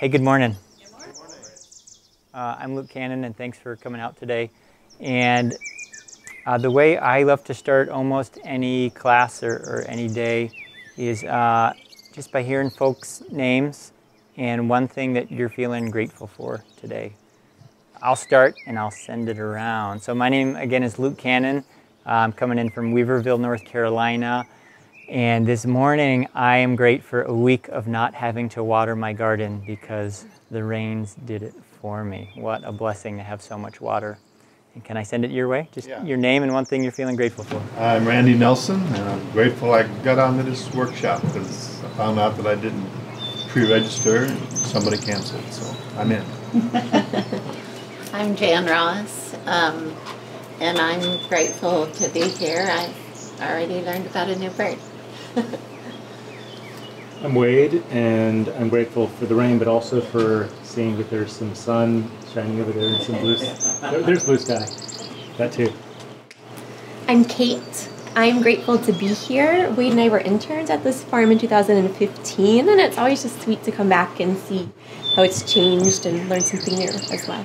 Hey, good morning. I'm Luke Cannon, and thanks for coming out today. And the way I love to start almost any class or any day is just by hearing folks' names and one thing that you're feeling grateful for today. I'll start and I'll send it around. So my name again is Luke Cannon. I'm coming in from Weaverville, North Carolina. And this morning I am great for a week of not having to water my garden because the rains did it for me. What a blessing to have so much water. And can I send it your way? Just your name and one thing you're feeling grateful for. I'm Randy Nelson, and I'm grateful I got onto this workshop because I found out that I didn't pre-register and somebody canceled, so I'm in. I'm Jan Ross, and I'm grateful to be here. I've already learned about a new bird. I'm Wade, and I'm grateful for the rain, but also for seeing that there's some sun shining over there and some blue. There's blue sky. That too. I'm Kate. I'm grateful to be here. Wade and I were interns at this farm in 2015, and it's always just sweet to come back and see how it's changed and learn something new as well.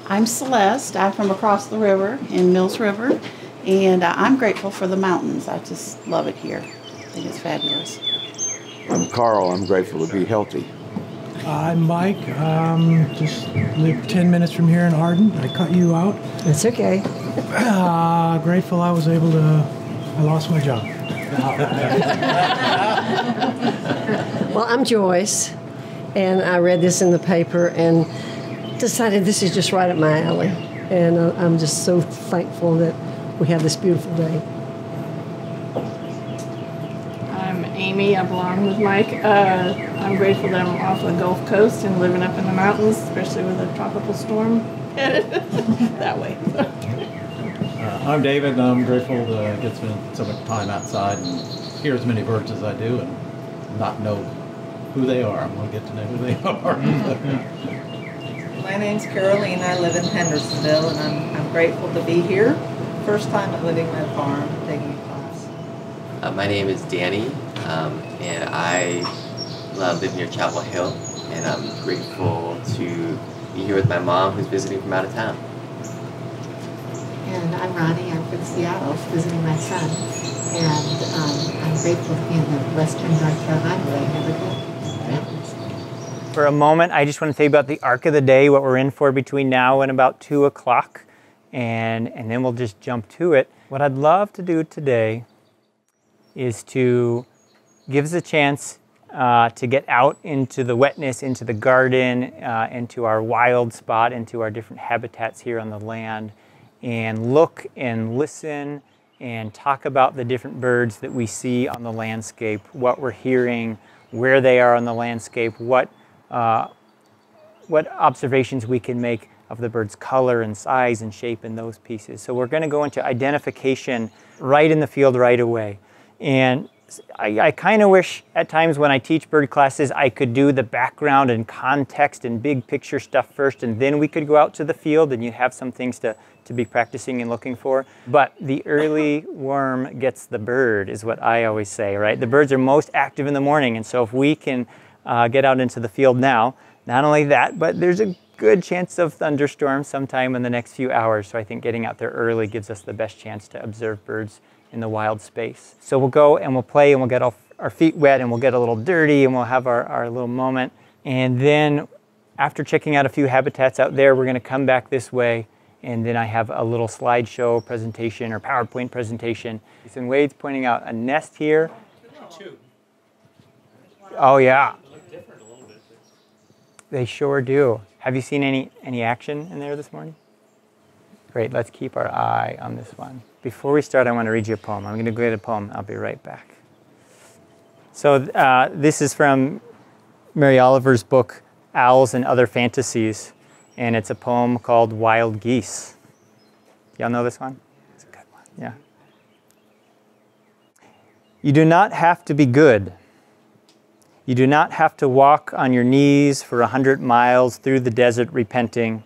I'm Celeste. I'm from across the river in Mills River, and I'm grateful for the mountains. I just love it here. I think it's fabulous. I'm Carl. I'm grateful to be healthy. I'm Mike. Just live 10 minutes from here in Arden. I cut you out. It's okay. Grateful I was able to, I lost my job. Well, I'm Joyce, and I read this in the paper and decided this is just right up my alley. And I'm just so thankful that we have this beautiful day. I'm Amy. I belong with Mike. I'm grateful that I'm off the Gulf Coast and living up in the mountains, especially with a tropical storm headed that way. I'm David, and I'm grateful to get so much time outside and hear as many birds as I do and not know who they are. I'm going to get to know who they are. My name's Caroline. I live in Hendersonville, and I'm grateful to be here. First time at Living Med Farm, taking a class. My name is Danny, and I live near Chapel Hill, and I'm grateful to be here with my mom who's visiting from out of town. And I'm Ronnie. I'm from Seattle, visiting my son. And I'm grateful to be in the western North Carolina where I never go. For a moment, I just want to tell you about the arc of the day, what we're in for between now and about 2 o'clock, and then we'll just jump to it. What I'd love to do today is to give us a chance to get out into the wetness, into the garden, into our wild spot, into our different habitats here on the land, and look and listen and talk about the different birds that we see on the landscape, what we're hearing, where they are on the landscape, what observations we can make of the bird's color and size and shape and those pieces. So we're going to go into identification right in the field right away. And I kind of wish at times when I teach bird classes I could do the background and context and big picture stuff first, and then we could go out to the field and you have some things to be practicing and looking for. But the early worm gets the bird is what I always say, right? The birds are most active in the morning, and so if we can get out into the field now, not only that, but there's a good chance of thunderstorms sometime in the next few hours. So I think getting out there early gives us the best chance to observe birds in the wild space. So we'll go and we'll play and we'll get our feet wet and we'll get a little dirty and we'll have our little moment. And then after checking out a few habitats out there, we're going to come back this way, and then I have a little slideshow presentation or PowerPoint presentation. And Wade's pointing out a nest here. Oh yeah. They sure do. Have you seen any action in there this morning? Great, let's keep our eye on this one. Before we start, I want to read you a poem. I'm going to read a poem. I'll be right back. So this is from Mary Oliver's book, Owls and Other Fantasies, and it's a poem called Wild Geese. Y'all know this one? It's a good one, yeah. You do not have to be good. You do not have to walk on your knees for 100 miles through the desert repenting.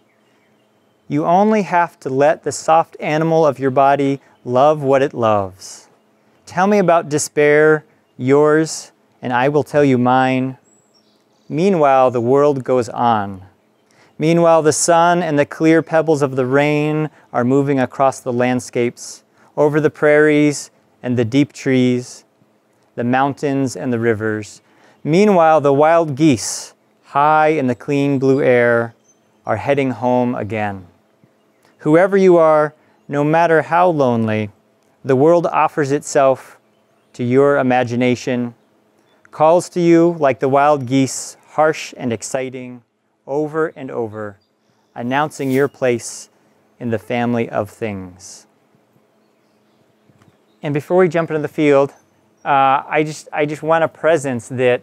You only have to let the soft animal of your body love what it loves. Tell me about despair, yours, and I will tell you mine. Meanwhile, the world goes on. Meanwhile, the sun and the clear pebbles of the rain are moving across the landscapes, over the prairies and the deep trees, the mountains and the rivers. Meanwhile, the wild geese, high in the clean blue air, are heading home again. Whoever you are, no matter how lonely, the world offers itself to your imagination, calls to you like the wild geese, harsh and exciting, over and over, announcing your place in the family of things. And before we jump into the field, I just want a presence that,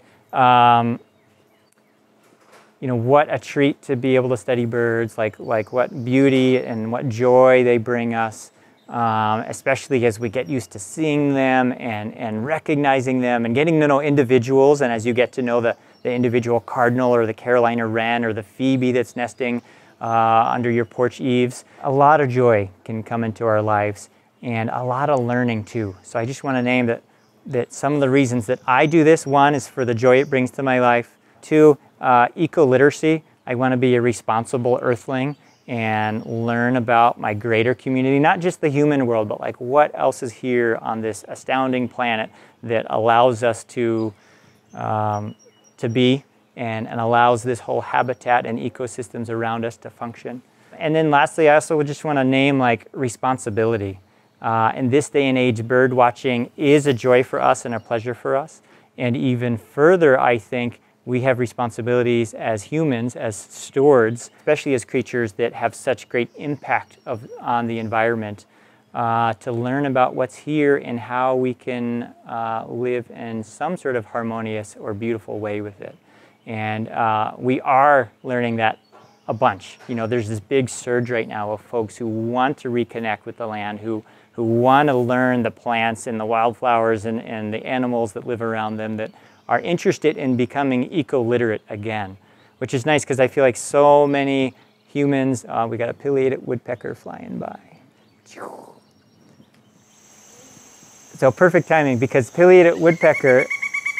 what a treat to be able to study birds, like what beauty and what joy they bring us, especially as we get used to seeing them and recognizing them and getting to know individuals. And as you get to know the individual cardinal or the Carolina wren or the phoebe that's nesting under your porch eaves, a lot of joy can come into our lives and a lot of learning too. So I just want to name that some of the reasons that I do this. One is for the joy it brings to my life. Two, eco-literacy. I want to be a responsible earthling and learn about my greater community, not just the human world, but like what else is here on this astounding planet that allows us to be and allows this whole habitat and ecosystems around us to function. And then lastly, I also would just want to name like responsibility. In this day and age, bird watching is a joy for us and a pleasure for us. And even further, I think we have responsibilities as humans, as stewards, especially as creatures that have such great impact on the environment, to learn about what's here and how we can live in some sort of harmonious or beautiful way with it. And we are learning that a bunch. There's this big surge right now of folks who want to reconnect with the land, who want to learn the plants and the wildflowers and the animals that live around them, that are interested in becoming eco-literate again, which is nice because I feel like so many humans, we got a pileated woodpecker flying by. So perfect timing, because pileated woodpecker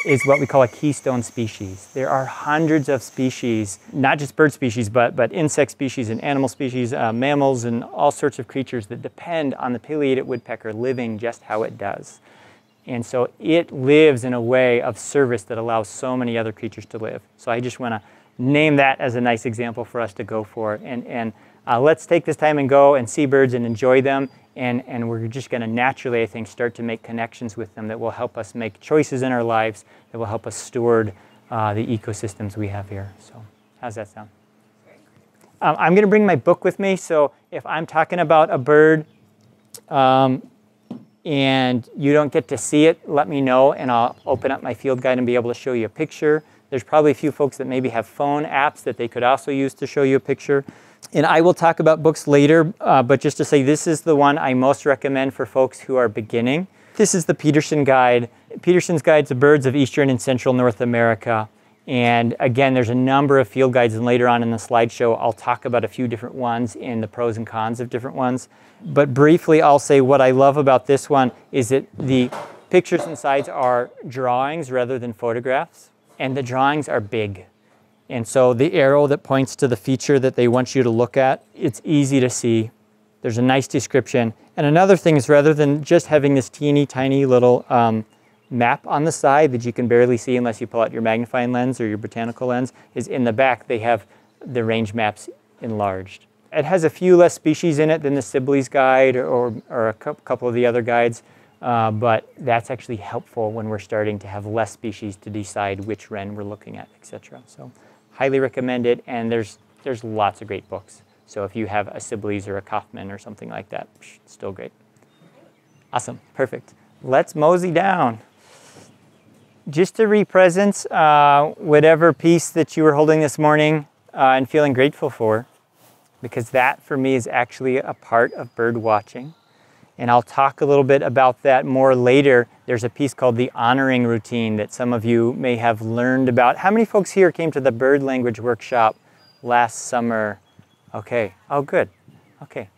is what we call a keystone species. There are hundreds of species, not just bird species, but insect species and animal species, mammals and all sorts of creatures that depend on the pileated woodpecker living just how it does. And so it lives in a way of service that allows so many other creatures to live. So I just want to name that as a nice example for us to go for. And let's take this time and go and see birds and enjoy them. And we're just going to naturally, I think, start to make connections with them that will help us make choices in our lives, that will help us steward the ecosystems we have here. So how's that sound? I'm going to bring my book with me. So if I'm talking about a bird, and you don't get to see it, let me know and I'll open up my field guide and be able to show you a picture. There's probably a few folks that maybe have phone apps that they could also use to show you a picture. And I will talk about books later, but just to say this is the one I most recommend for folks who are beginning. This is the Peterson Guide. Peterson's Guide to Birds of Eastern and Central North America. And again, there's a number of field guides, and later on in the slideshow, I'll talk about a few different ones and the pros and cons of different ones. But briefly, I'll say what I love about this one is that the pictures and sides are drawings rather than photographs, and the drawings are big. And so the arrow that points to the feature that they want you to look at, it's easy to see. There's a nice description. And another thing is, rather than just having this teeny tiny little map on the side that you can barely see unless you pull out your magnifying lens or your botanical lens, is in the back they have the range maps enlarged. It has a few less species in it than the Sibley's Guide or a couple of the other guides, but that's actually helpful when we're starting to have less species to decide which wren we're looking at, etc. So highly recommend it, and there's lots of great books. So if you have a Sibley's or a Kaufman or something like that, still great. Awesome, perfect. Let's mosey down. Just to re-presence whatever piece that you were holding this morning and feeling grateful for, because that for me is actually a part of bird watching. And I'll talk a little bit about that more later. There's a piece called the honoring routine that some of you may have learned about. How many folks here came to the bird language workshop last summer? Okay, oh good, okay.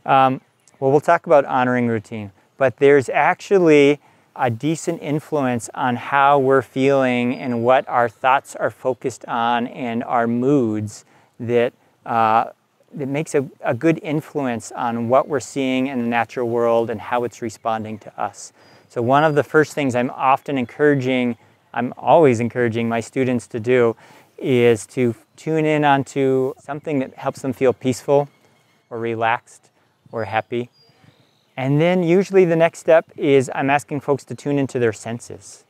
Well, we'll talk about honoring routine, but there's actually a decent influence on how we're feeling and what our thoughts are focused on and our moods, that makes a good influence on what we're seeing in the natural world and how it's responding to us. So one of the first things I'm always encouraging my students to do is to tune in onto something that helps them feel peaceful or relaxed or happy. And then usually the next step is I'm asking folks to tune into their senses.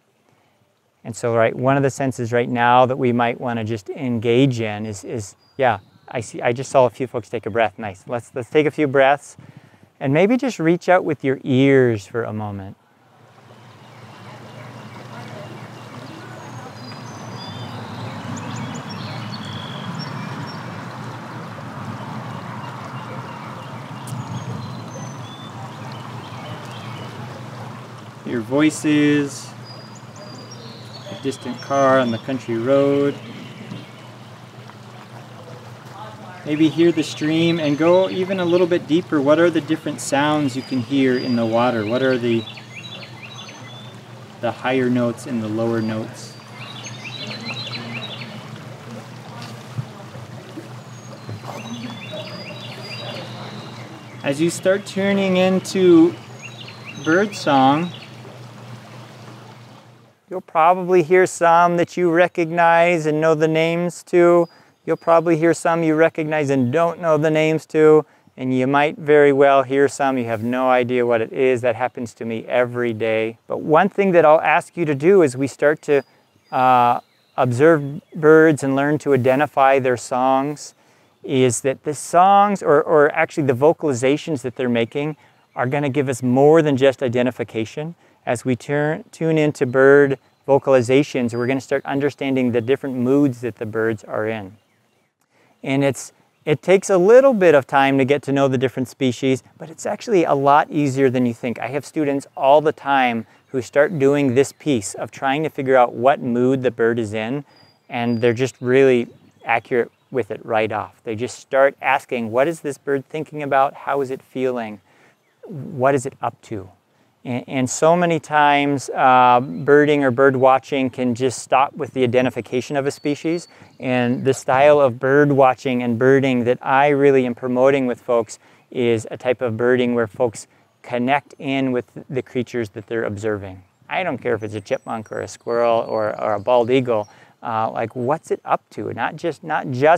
And so one of the senses right now that we might want to just engage in is I just saw a few folks take a breath. Nice. Let's take a few breaths and maybe just reach out with your ears for a moment. Your voices, a distant car on the country road. Maybe hear the stream and go even a little bit deeper. What are the different sounds you can hear in the water? What are the higher notes and the lower notes? As you start tuning into birdsong, you'll probably hear some that you recognize and know the names to. You'll probably hear some you recognize and don't know the names to. And you might very well hear some you have no idea what it is. That happens to me every day. But one thing that I'll ask you to do as we start to observe birds and learn to identify their songs is that the songs, or actually the vocalizations that they're making, are going to give us more than just identification. As we tune into bird vocalizations, we're going to start understanding the different moods that the birds are in. And it takes a little bit of time to get to know the different species, but it's actually a lot easier than you think. I have students all the time who start doing this piece of trying to figure out what mood the bird is in, and they're just really accurate with it right off. They just start asking, what is this bird thinking about? How is it feeling? What is it up to? And so many times birding or bird watching can just stop with the identification of a species. And the style of bird watching and birding that I really am promoting with folks is a type of birding where folks connect in with the creatures that they're observing. I don't care if it's a chipmunk or a squirrel or a bald eagle. Like, what's it up to? Not just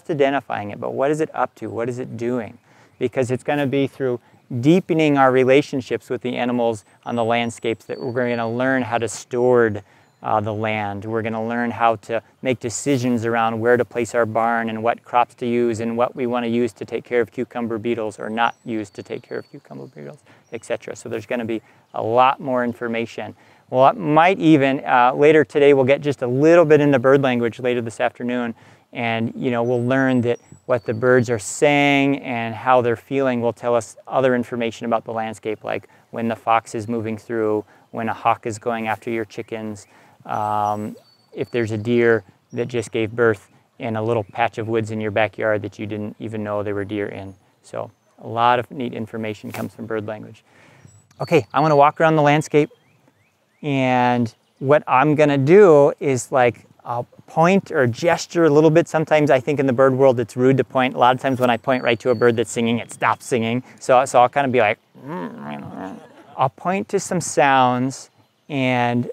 identifying it, but what is it up to? What is it doing? Because it's going to be through deepening our relationships with the animals on the landscapes that we're going to learn how to steward the land. We're going to learn how to make decisions around where to place our barn and what crops to use and what we want to use to take care of cucumber beetles or not use to take care of cucumber beetles, etc. So there's going to be a lot more information. Well, it might even, later today we'll get just a little bit into bird language later this afternoon, and we'll learn that what the birds are saying and how they're feeling will tell us other information about the landscape, like when the fox is moving through, when a hawk is going after your chickens, if there's a deer that just gave birth in a little patch of woods in your backyard that you didn't even know there were deer in. So a lot of neat information comes from bird language. Okay, I want to walk around the landscape, and what I'm going to do is I'll point or gesture a little bit. Sometimes I think in the bird world it's rude to point. A lot of times when I point right to a bird that's singing, it stops singing. So I'll kind of be like, I'll point to some sounds, and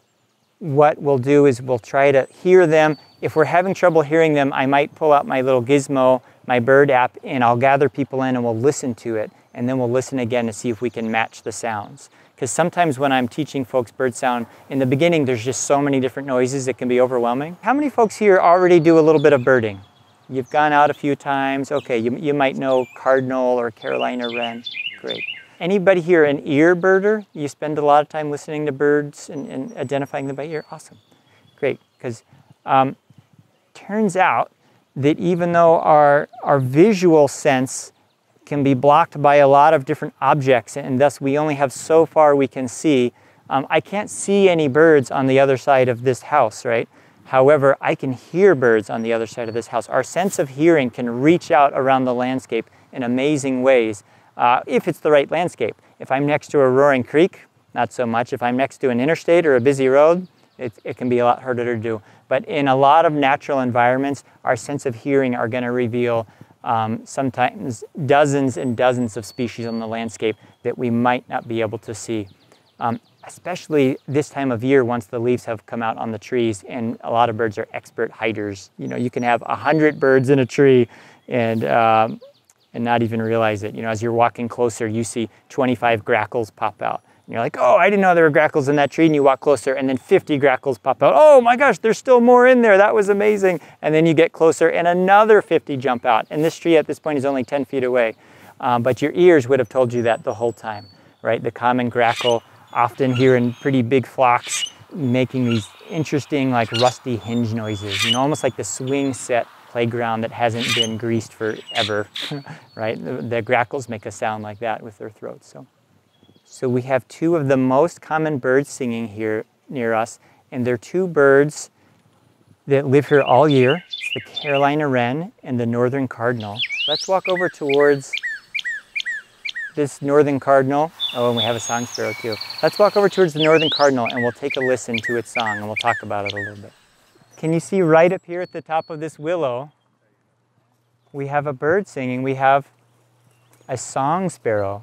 what we'll do is we'll try to hear them. If we're having trouble hearing them, I might pull out my little gizmo, my bird app, and I'll gather people in and we'll listen to it. And then we'll listen again to see if we can match the sounds. Because sometimes when I'm teaching folks bird sound, in the beginning there's just so many different noises it can be overwhelming. How many folks here already do a little bit of birding? You've gone out a few times. Okay, you might know cardinal or Carolina wren. Great. Anybody here an ear birder? You spend a lot of time listening to birds and identifying them by ear? Awesome. Great, because turns out that even though our visual sense can be blocked by a lot of different objects, and thus we only have so far we can see. I can't see any birds on the other side of this house, right? However, I can hear birds on the other side of this house. Our sense of hearing can reach out around the landscape in amazing ways if it's the right landscape. If I'm next to a roaring creek, not so much. If I'm next to an interstate or a busy road, it can be a lot harder to do. But in a lot of natural environments, our sense of hearing are going to reveal sometimes dozens and dozens of species on the landscape that we might not be able to see. Especially this time of year, once the leaves have come out on the trees, and a lot of birds are expert hiders. You know, you can have 100 birds in a tree and not even realize it. You know, as you're walking closer, you see 25 grackles pop out. And you're like, oh, I didn't know there were grackles in that tree. And you walk closer, and then 50 grackles pop out. Oh my gosh, there's still more in there. That was amazing. And then you get closer, and another 50 jump out. And this tree at this point is only 10 feet away. But your ears would have told you that the whole time, right? The common grackle, often here in pretty big flocks, making these interesting, like rusty hinge noises, you know, almost like the swing set playground that hasn't been greased forever, right? The grackles make a sound like that with their throats. So we have two of the most common birds singing here near us, and they're two birds that live here all year. It's the Carolina wren and the northern cardinal. Let's walk over towards this northern cardinal. Oh, and we have a song sparrow too. Let's walk over towards the northern cardinal and we'll take a listen to its song and we'll talk about it a little bit. Can you see right up here at the top of this willow, we have a bird singing. We have a song sparrow.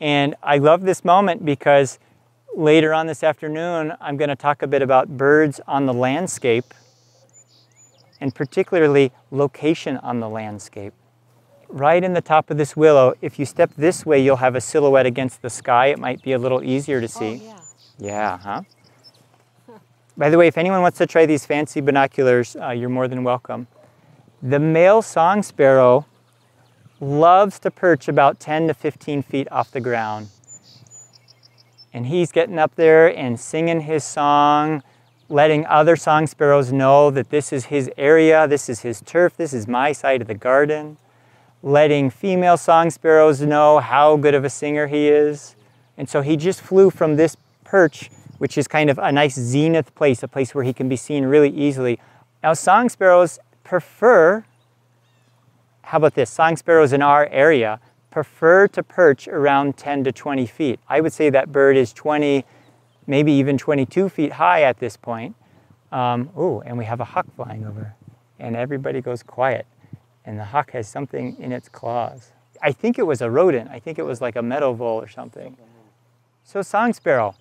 And I love this moment because later on this afternoon, I'm going to talk a bit about birds on the landscape, and particularly location on the landscape. Right in the top of this willow, if you step this way, you'll have a silhouette against the sky. It might be a little easier to see. Oh, yeah. Yeah, huh? By the way, if anyone wants to try these fancy binoculars, you're more than welcome. The male song sparrow loves to perch about 10 to 15 feet off the ground. And he's getting up there and singing his song, letting other song sparrows know that this is his area, this is his turf, this is my side of the garden. Letting female song sparrows know how good of a singer he is. And so he just flew from this perch, which is kind of a nice zenith place, a place where he can be seen really easily. Now song sparrows prefer, how about this, song sparrows in our area prefer to perch around 10 to 20 feet. I would say that bird is 20, maybe even 22 feet high at this point. Oh, and we have a hawk flying over, and everybody goes quiet. And the hawk has something in its claws. I think it was a rodent. I think it was like a meadow vole or something. So song sparrow.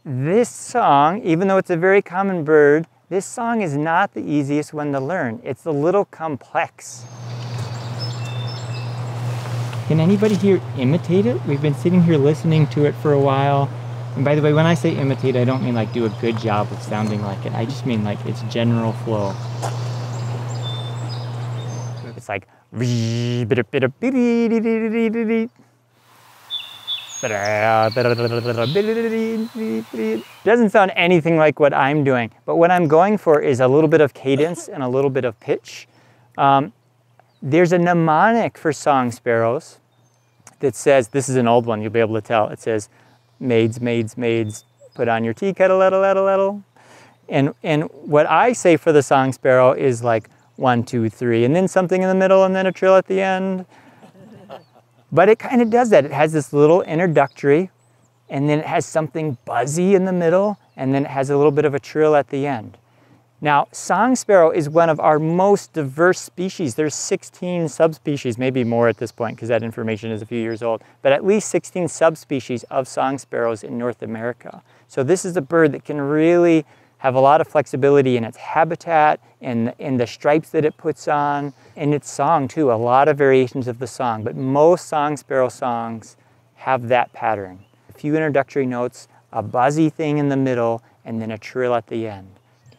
This song, even though it's a very common bird, this song is not the easiest one to learn. It's a little complex. Can anybody here imitate it? We've been sitting here listening to it for a while. And by the way, when I say imitate, I don't mean like do a good job of sounding like it. I just mean like its general flow. It's like doesn't sound anything like what I'm doing, but what I'm going for is a little bit of cadence and a little bit of pitch. There's a mnemonic for song sparrows that says, this is an old one, you'll be able to tell. It says, maids, maids, maids, put on your tea kettle, ettle, ettle, ettle. And what I say for the song sparrow is like 1, 2, 3, and then something in the middle, and then a trill at the end. But it kind of does that. It has this little introductory, and then it has something buzzy in the middle, and then it has a little bit of a trill at the end. Now, song sparrow is one of our most diverse species. There's 16 subspecies, maybe more at this point because that information is a few years old, but at least 16 subspecies of song sparrows in North America. So this is a bird that can really have a lot of flexibility in its habitat, in the stripes that it puts on, in its song too, a lot of variations of the song, but most song sparrow songs have that pattern. A few introductory notes, a buzzy thing in the middle, and then a trill at the end.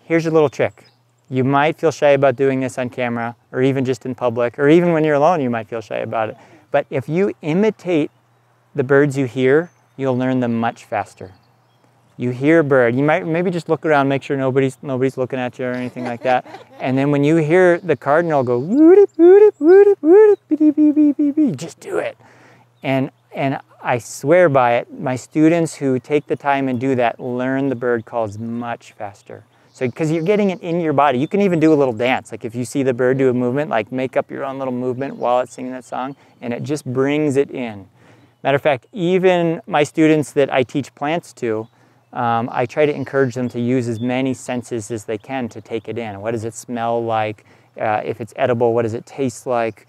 Here's a little trick. You might feel shy about doing this on camera, or even just in public, or even when you're alone, you might feel shy about it. But if you imitate the birds you hear, you'll learn them much faster. You hear a bird, you might maybe just look around, make sure nobody's looking at you or anything like that. And then when you hear the cardinal go, just do it. And I swear by it, my students who take the time and do that learn the bird calls much faster. So, because you're getting it in your body. You can even do a little dance. Like if you see the bird do a movement, like make up your own little movement while it's singing that song, and it just brings it in. Matter of fact, even my students that I teach plants to, I try to encourage them to use as many senses as they can to take it in. What does it smell like? If it's edible, what does it taste like?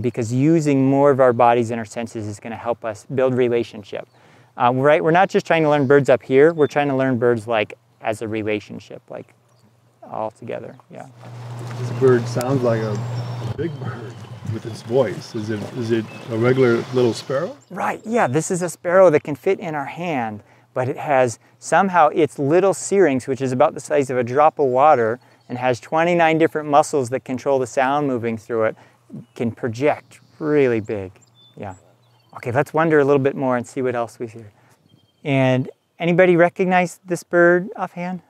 Because using more of our bodies and our senses is going to help us build relationship. Right? We're not just trying to learn birds up here. We're trying to learn birds like as a relationship, like all together. Yeah. This bird sounds like a big bird with its voice. Is it a regular little sparrow? Right. Yeah. This is a sparrow that can fit in our hand, but it has somehow its little syrinx, which is about the size of a drop of water, and has 29 different muscles that control the sound moving through it, can project really big. Yeah. Okay, let's wonder a little bit more and see what else we see. And anybody recognize this bird offhand?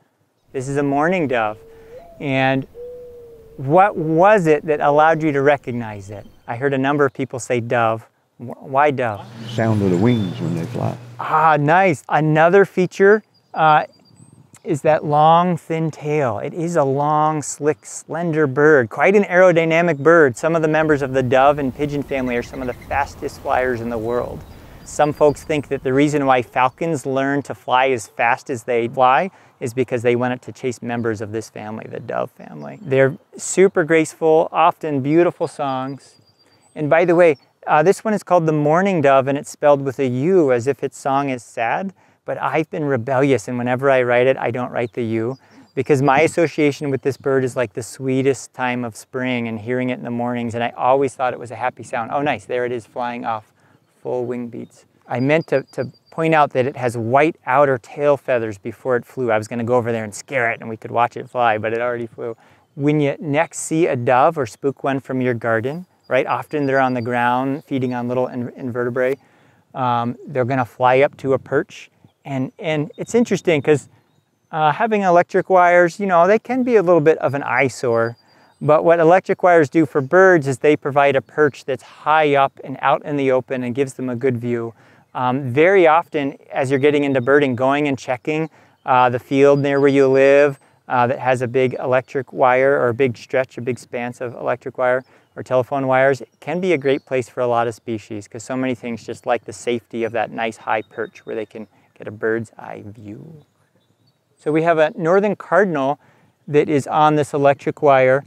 This is a mourning dove. And what was it that allowed you to recognize it? I heard a number of people say dove. Why dove? Sound of the wings when they fly. Ah, nice. Another feature is that long, thin tail. It is a long, slick, slender bird, quite an aerodynamic bird. Some of the members of the dove and pigeon family are some of the fastest flyers in the world. Some folks think that the reason why falcons learn to fly as fast as they fly is because they wanted to chase members of this family, the dove family. They're super graceful, often beautiful songs. And by the way, this one is called the mourning dove, and it's spelled with a U as if its song is sad. But I've been rebellious, and whenever I write it, I don't write the U, because my association with this bird is like the sweetest time of spring and hearing it in the mornings, and I always thought it was a happy sound. Oh, nice, there it is flying off, full wing beats. I meant to point out that it has white outer tail feathers before it flew. I was gonna go over there and scare it and we could watch it fly, but it already flew. When you next see a dove or spook one from your garden, right, often they're on the ground feeding on little invertebrate. They're gonna fly up to a perch. And it's interesting because having electric wires, you know, they can be a little bit of an eyesore. But what electric wires do for birds is they provide a perch that's high up and out in the open and gives them a good view. Very often, as you're getting into birding, going and checking the field near where you live that has a big electric wire or a big stretch, a big span of electric wire or telephone wires, it can be a great place for a lot of species because so many things just like the safety of that nice high perch where they can get a bird's eye view. So we have a northern cardinal that is on this electric wire.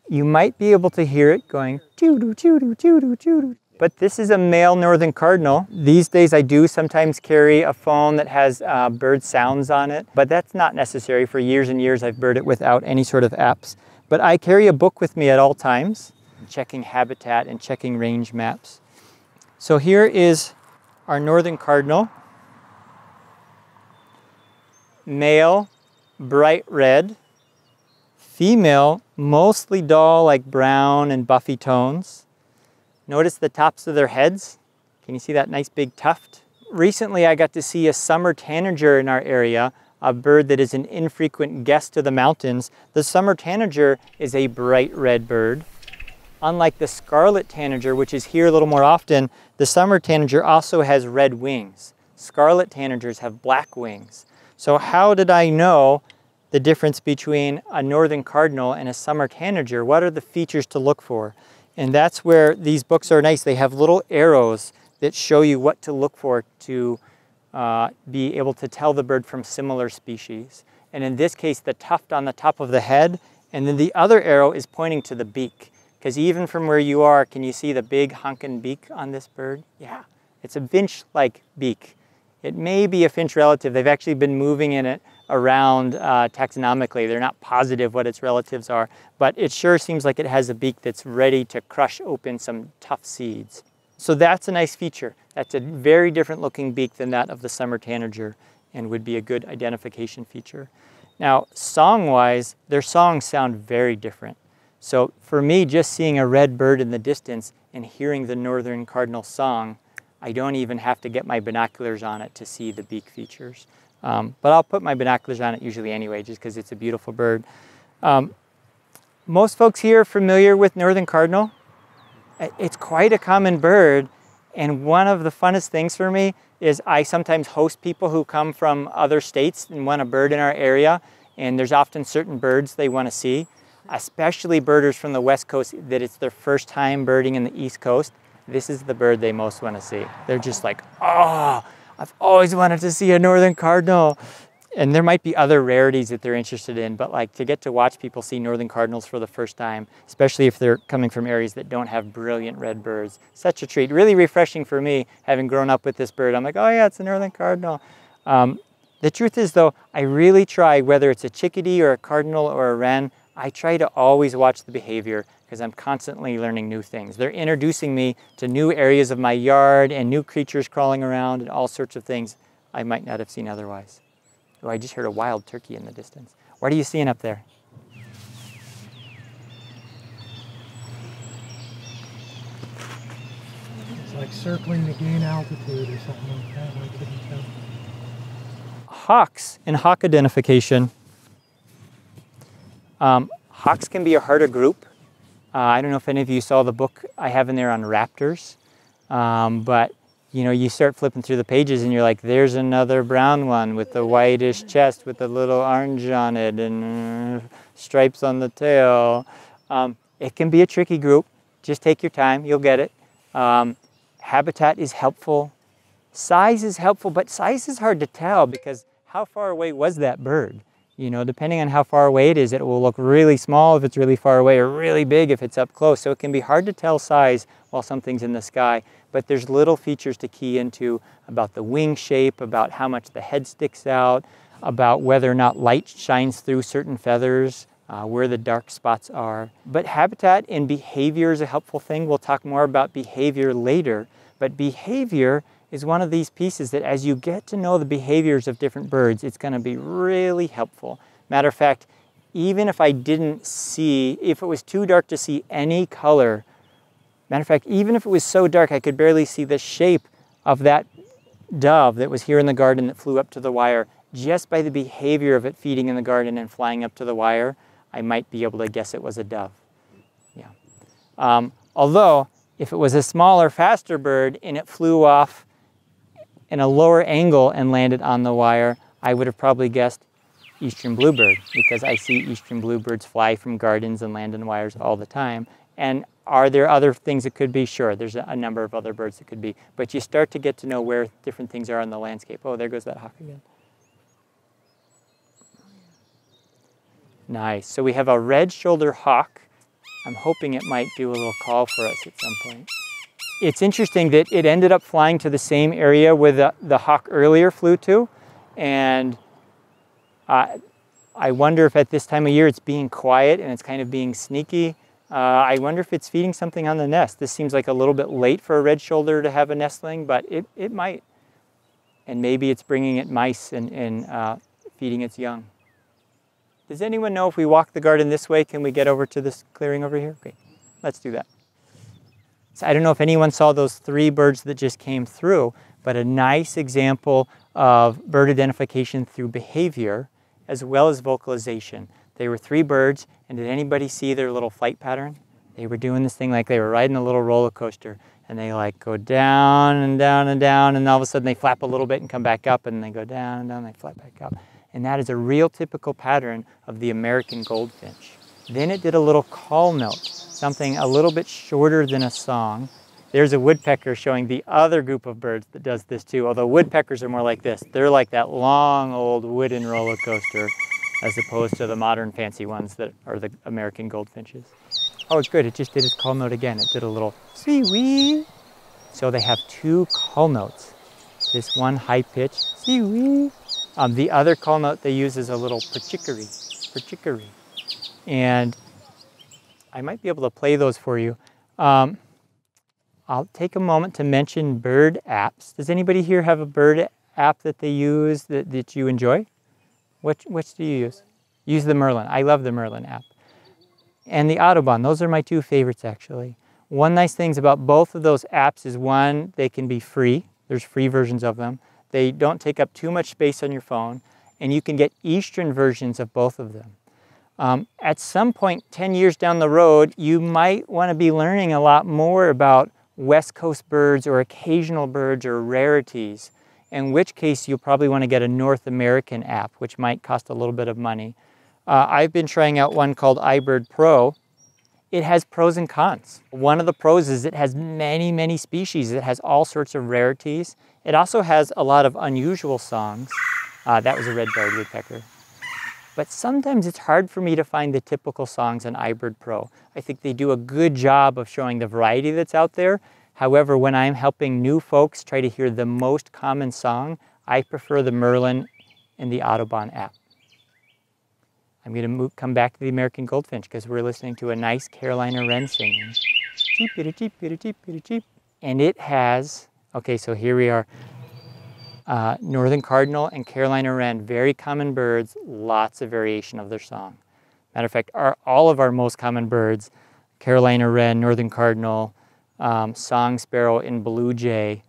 You might be able to hear it going choo-doo, choo-doo, choo-doo, choo-doo. But this is a male northern cardinal. These days I do sometimes carry a phone that has bird sounds on it, but that's not necessary. For years and years I've birded without any sort of apps. But I carry a book with me at all times, checking habitat and checking range maps. So here is our northern cardinal. Male, bright red. Female, mostly dull, like brown and buffy tones. Notice the tops of their heads. Can you see that nice big tuft? Recently, I got to see a summer tanager in our area, a bird that is an infrequent guest to the mountains. The summer tanager is a bright red bird. Unlike the scarlet tanager, which is here a little more often, the summer tanager also has red wings. Scarlet tanagers have black wings. So how did I know the difference between a northern cardinal and a summer tanager? What are the features to look for? And that's where these books are nice. They have little arrows that show you what to look for to be able to tell the bird from similar species. And in this case, the tuft on the top of the head, and then the other arrow is pointing to the beak. Because even from where you are, can you see the big honking beak on this bird? Yeah, it's a finch-like beak. It may be a finch relative. They've actually been moving in it around taxonomically. They're not positive what its relatives are, but it sure seems like it has a beak that's ready to crush open some tough seeds. So that's a nice feature. That's a very different looking beak than that of the summer tanager and would be a good identification feature. Now, song-wise, their songs sound very different. So for me, just seeing a red bird in the distance and hearing the northern cardinal song, I don't even have to get my binoculars on it to see the beak features. But I'll put my binoculars on it usually anyway, just because it's a beautiful bird. Most folks here are familiar with northern cardinal. It's quite a common bird, and one of the funnest things for me is I sometimes host people who come from other states and want a bird in our area, and there's often certain birds they want to see, especially birders from the West Coast that it's their first time birding in the East Coast. this is the bird they most want to see. They're just like, oh, I've always wanted to see a northern cardinal. And there might be other rarities that they're interested in, but like to get to watch people see northern cardinals for the first time, especially if they're coming from areas that don't have brilliant red birds, such a treat. Really refreshing for me, having grown up with this bird. I'm like, oh yeah, it's a northern cardinal. The truth is though, I really try, whether it's a chickadee or a cardinal or a wren, I try to always watch the behavior because I'm constantly learning new things. They're introducing me to new areas of my yard and new creatures crawling around and all sorts of things I might not have seen otherwise. Oh, I just heard a wild turkey in the distance. What are you seeing up there? It's like circling to gain altitude or something like that. I couldn't tell. Hawks and hawk identification. Hawks can be a harder group. I don't know if any of you saw the book I have in there on raptors, but you know, you start flipping through the pages and you're like, there's another brown one with the whitish chest with a little orange on it and stripes on the tail. It can be a tricky group. Just take your time, you'll get it. Habitat is helpful. Size is helpful, but size is hard to tell because how far away was that bird? You know, depending on how far away it is, it will look really small if it's really far away or really big if it's up close. So it can be hard to tell size while something's in the sky, but there's little features to key into about the wing shape, about how much the head sticks out, about whether or not light shines through certain feathers, where the dark spots are. But habitat and behavior is a helpful thing. We'll talk more about behavior later, but behavior is one of these pieces that as you get to know the behaviors of different birds, it's going to be really helpful. Matter of fact, even if I didn't see, if it was too dark to see any color, matter of fact, even if it was so dark I could barely see the shape of that dove that was here in the garden that flew up to the wire, just by the behavior of it feeding in the garden and flying up to the wire, I might be able to guess it was a dove. Yeah. Although, if it was a smaller, faster bird and it flew off in a lower angle and landed on the wire, I would have probably guessed eastern bluebird because I see eastern bluebirds fly from gardens and land on wires all the time. And are there other things it could be? Sure, there's a number of other birds it could be. But you start to get to know where different things are in the landscape. Oh, there goes that hawk again. Nice. So we have a red-shouldered hawk. I'm hoping it might do a little call for us at some point. It's interesting that it ended up flying to the same area where the hawk earlier flew to. And I wonder if at this time of year it's being quiet and it's kind of being sneaky. I wonder if it's feeding something on the nest. This seems like a little bit late for a red shoulder to have a nestling, but it might. And maybe it's bringing it mice and feeding its young. Does anyone know if we walk the garden this way, can we get over to this clearing over here? Okay, let's do that. So I don't know if anyone saw those 3 birds that just came through, but a nice example of bird identification through behavior as well as vocalization. They were 3 birds, and did anybody see their little flight pattern? They were doing this thing like they were riding a little roller coaster, and they like go down and down and down, and all of a sudden they flap a little bit and come back up, and they go down and down, and they flap back up. And that is a real typical pattern of the American goldfinch. Then it did a little call note, something a little bit shorter than a song. There's a woodpecker showing the other group of birds that does this too, although woodpeckers are more like this. They're like that long old wooden roller coaster as opposed to the modern fancy ones that are the American goldfinches. Oh, it's good, it just did its call note again. It did a little see-wee. So they have 2 call notes. This one high pitch, see-wee. The other call note they use is a little perchickery. And I might be able to play those for you. I'll take a moment to mention bird apps. Does anybody here have a bird app that they use that you enjoy? Which do you use? Use the Merlin. I love the Merlin app. And the Audubon. Those are my 2 favorites, actually. One nice thing about both of those apps is, one, they can be free. There's free versions of them. They don't take up too much space on your phone, and you can get Eastern versions of both of them. At some point, 10 years down the road, you might want to be learning a lot more about West Coast birds or occasional birds or rarities, in which case you'll probably want to get a North American app, which might cost a little bit of money. I've been trying out one called iBird Pro, It has pros and cons. One of the pros is it has many, many species. It has all sorts of rarities. It also has a lot of unusual songs. That was a red-bellied woodpecker. But sometimes it's hard for me to find the typical songs on iBird Pro. I think they do a good job of showing the variety that's out there. However, when I'm helping new folks try to hear the most common song, I prefer the Merlin and the Audubon app. I'm going to come back to the American goldfinch because we're listening to a nice Carolina wren singing. Cheep, cheep, cheep, cheep. And it has, okay, so here we are. Northern cardinal and Carolina wren, very common birds, lots of variation of their song. Matter of fact, all of our most common birds, Carolina wren, northern cardinal, song sparrow, and blue jay,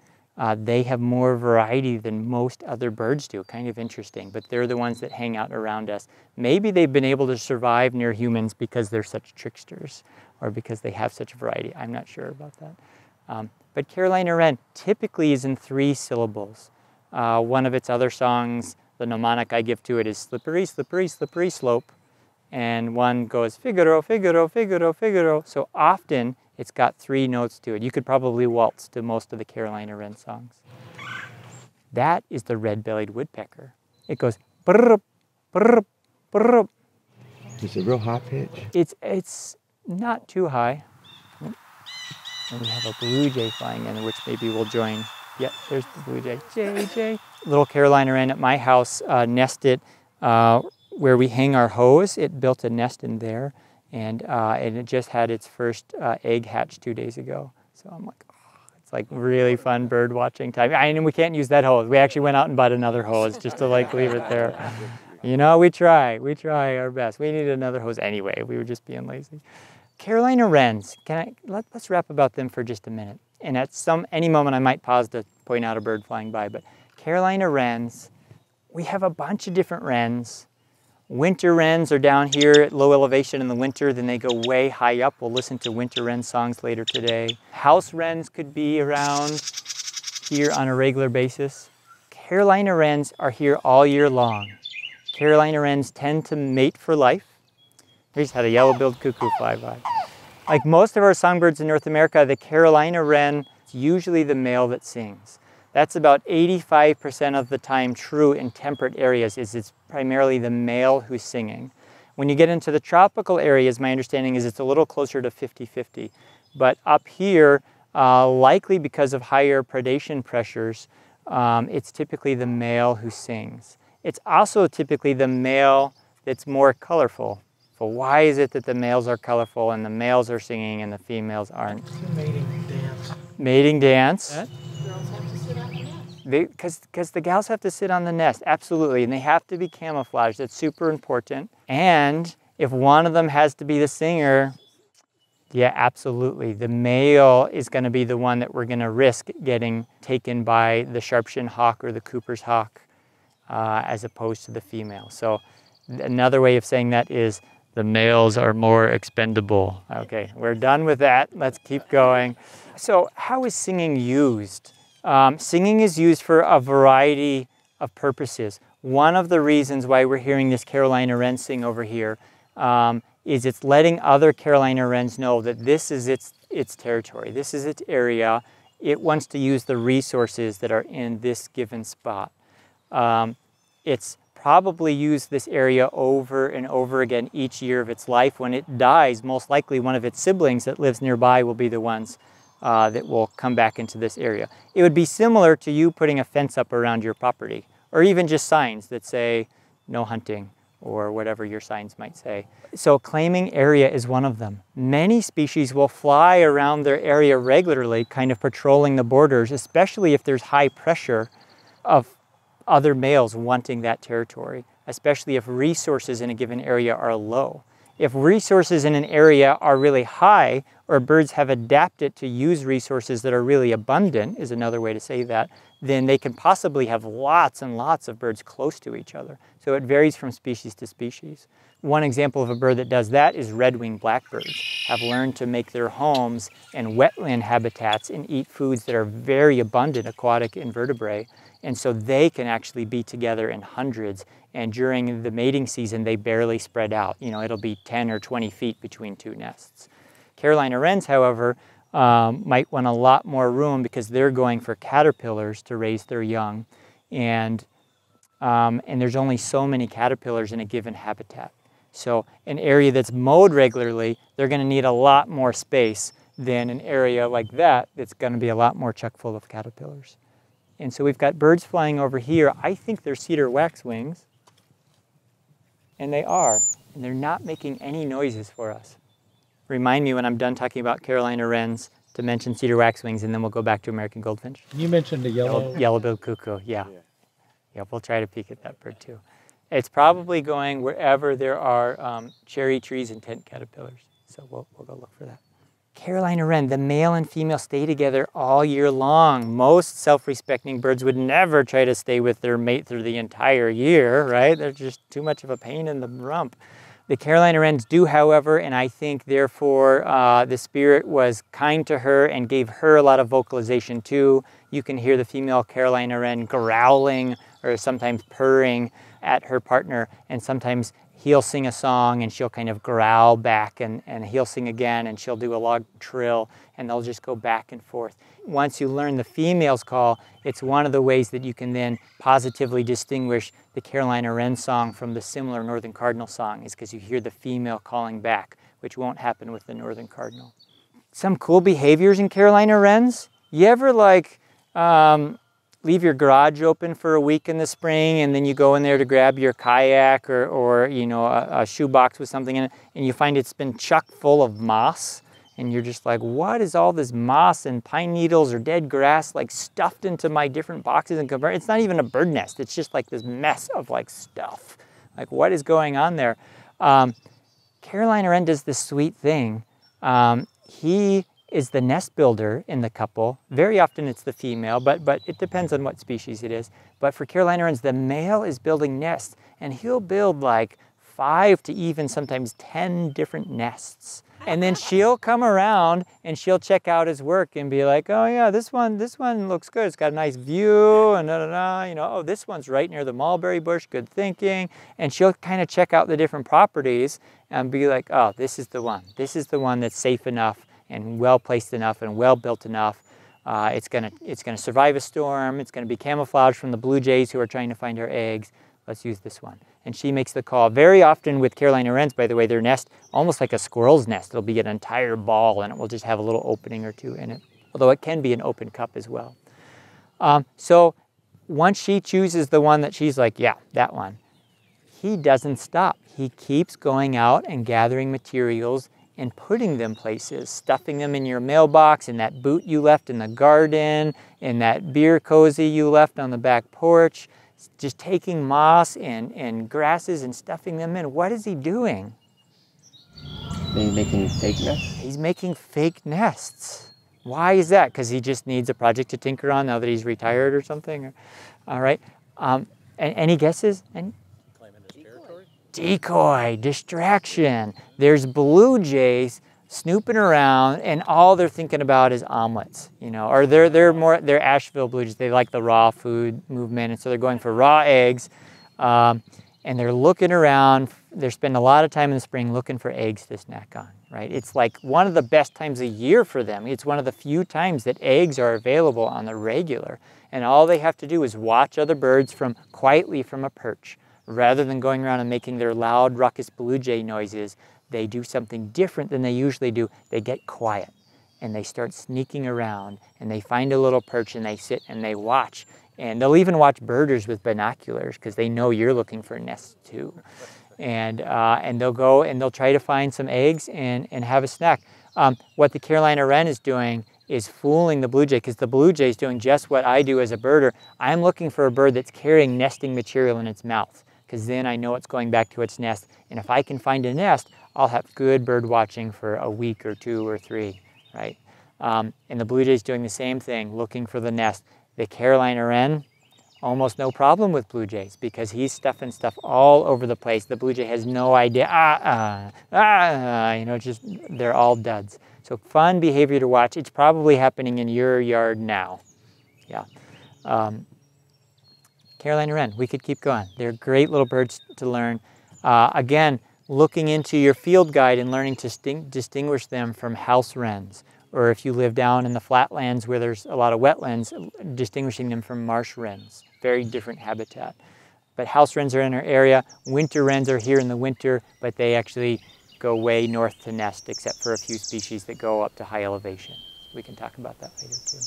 they have more variety than most other birds do. Kind of interesting, but they're the ones that hang out around us. Maybe they've been able to survive near humans because they're such tricksters or because they have such variety. I'm not sure about that. But Carolina wren typically is in 3 syllables. One of its other songs, the mnemonic I give to it is slippery, slippery, slippery slope. And one goes Figaro, Figaro, Figaro, Figaro. So often it's got 3 notes to it. You could probably waltz to most of the Carolina wren songs. That is the red-bellied woodpecker. It goes brrr, brrr, brrr. Is it real high pitch? It's not too high. And we have a blue jay flying in, which maybe we'll join. Yeah, there's the blue jay. Jay. Little Carolina wren at my house nested where we hang our hose. It built a nest in there, and it just had its first egg hatch 2 days ago. So I'm like, oh, it's like really fun bird watching time. And we can't use that hose. We actually went out and bought another hose just to like leave it there. You know, we try our best. We needed another hose anyway. We were just being lazy. Carolina wrens, let's rap about them for just a minute. And at any moment I might pause to point out a bird flying by, but Carolina wrens, we have a bunch of different wrens. Winter wrens are down here at low elevation in the winter, then they go way high up. We'll listen to winter wren songs later today. House wrens could be around here on a regular basis. Carolina wrens are here all year long. Carolina wrens tend to mate for life. We just had a yellow-billed cuckoo fly by. Like most of our songbirds in North America, the Carolina wren is usually the male that sings. That's about 85% of the time true in temperate areas, it's primarily the male who's singing. When you get into the tropical areas, my understanding is it's a little closer to 50-50. But up here, likely because of higher predation pressures, it's typically the male who sings. It's also typically the male that's more colorful. So why is it that the males are colorful and the males are singing and the females aren't? It's a mating dance. Mating dance. Girls have to sit on the nest. Because the gals have to sit on the nest, absolutely, and they have to be camouflaged. That's super important. And if one of them has to be the singer, yeah, absolutely. The male is going to be the one that we're going to risk getting taken by the sharp-shinned hawk or the Cooper's hawk as opposed to the female. So another way of saying that is the males are more expendable. Okay, we're done with that. Let's keep going. So how is singing used? Singing is used for a variety of purposes. One of the reasons why we're hearing this Carolina wren sing over here is it's letting other Carolina wrens know that this is its territory. This is its area. It wants to use the resources that are in this given spot. It's probably used this area over and over again each year of its life. When it dies, most likely one of its siblings that lives nearby will be the ones that will come back into this area. It would be similar to you putting a fence up around your property, or even just signs that say no hunting, or whatever your signs might say. So claiming area is one of them. Many species will fly around their area regularly, kind of patrolling the borders, especially if there's high pressure of other males wanting that territory, especially if resources in a given area are low. If resources in an area are really high, or birds have adapted to use resources that are really abundant, is another way to say that, then they can possibly have lots and lots of birds close to each other. So it varies from species to species. One example of a bird that does that is red-winged blackbirds, have learned to make their homes in wetland habitats and eat foods that are very abundant aquatic invertebrate. And so they can actually be together in hundreds. And during the mating season, they barely spread out. You know, it'll be 10 or 20 feet between 2 nests. Carolina wrens, however, might want a lot more room because they're going for caterpillars to raise their young. And there's only so many caterpillars in a given habitat. So an area that's mowed regularly, they're going to need a lot more space than an area like that that's going to be a lot more chock full of caterpillars. And so we've got birds flying over here. I think they're cedar waxwings, and they are. And they're not making any noises for us. Remind me when I'm done talking about Carolina wrens to mention cedar waxwings, and then we'll go back to American goldfinch. You mentioned the Yellow-billed cuckoo, yeah. Yeah, we'll try to peek at that bird too. It's probably going wherever there are cherry trees and tent caterpillars. So we'll go look for that. Carolina wren, the male and female stay together all year long. Most self-respecting birds would never try to stay with their mate through the entire year, right? They're just too much of a pain in the rump. The Carolina wrens do, however, and I think therefore the spirit was kind to her and gave her a lot of vocalization too. You can hear the female Carolina wren growling or sometimes purring at her partner, and sometimes he'll sing a song and she'll kind of growl back, and he'll sing again and she'll do a long trill, and they'll just go back and forth. Once you learn the female's call, it's one of the ways that you can then positively distinguish the Carolina wren song from the similar northern cardinal song, is because you hear the female calling back, which won't happen with the northern cardinal. Some cool behaviors in Carolina wrens. You ever leave your garage open for a week in the spring, and then you go in there to grab your kayak or you know, a shoebox with something in it, and you find it's been chock full of moss, and you're just like, what is all this moss and pine needles or dead grass like stuffed into my different boxes and it's not even a bird nest. It's just like this mess of like stuff. Like, what is going on there? Carolina wren does this sweet thing. He is the nest builder in the couple. Very often it's the female, but it depends on what species it is. But for Carolina wrens, the male is building nests, and he'll build like 5 to even sometimes 10 different nests. And then she'll come around and she'll check out his work and be like, oh yeah, this one looks good. It's got a nice view and you know, oh, this one's right near the mulberry bush, good thinking. And she'll kind of check out the different properties and be like, oh, this is the one. This is the one that's safe enough and well placed enough and well built enough. It's gonna survive a storm. It's gonna be camouflaged from the blue jays who are trying to find our eggs. Let's use this one. And she makes the call. Very often with Carolina wrens, by the way, their nest, almost like a squirrel's nest. It'll be an entire ball, and it will just have a little opening or two in it, although it can be an open cup as well. So once she chooses the one that she's like, yeah, that one, he doesn't stop. He keeps going out and gathering materials and putting them places, stuffing them in your mailbox, in that boot you left in the garden, in that beer cozy you left on the back porch, just taking moss and grasses and stuffing them in. What is he doing? He's making fake nests? He's making fake nests. Why is that? Because he just needs a project to tinker on now that he's retired or something? All right. Any guesses? Claiming his territory? Decoy, distraction. There's blue jays snooping around, and all they're thinking about is omelets, you know, or they're Asheville blue jays. They like the raw food movement, and so they're going for raw eggs, and they're looking around. They're spending a lot of time in the spring looking for eggs to snack on, right? It's like one of the best times of year for them. It's one of the few times that eggs are available on the regular, and all they have to do is watch other birds quietly from a perch. Rather than going around and making their loud, ruckus blue jay noises, they do something different than they usually do. They get quiet and they start sneaking around, and they find a little perch and they sit and they watch. And they'll even watch birders with binoculars because they know you're looking for nests too. And they'll go and they'll try to find some eggs and have a snack. What the Carolina wren is doing is fooling the blue jay, because the blue jay is doing just what I do as a birder. I'm looking for a bird that's carrying nesting material in its mouth, because then I know it's going back to its nest. And if I can find a nest, I'll have good bird watching for a week or 2 or 3, right? And the blue jay's doing the same thing, looking for the nest. The Carolina wren, almost no problem with blue jays because he's stuffing stuff all over the place. The blue jay has no idea, you know, just they're all duds. So fun behavior to watch. It's probably happening in your yard now. Yeah. Carolina wren, we could keep going. They're great little birds to learn. Again, looking into your field guide and learning to distinguish them from house wrens, or if you live down in the flatlands where there's a lot of wetlands, distinguishing them from marsh wrens. Very different habitat. But house wrens are in our area. Winter wrens are here in the winter, but they actually go way north to nest, except for a few species that go up to high elevation. We can talk about that later too.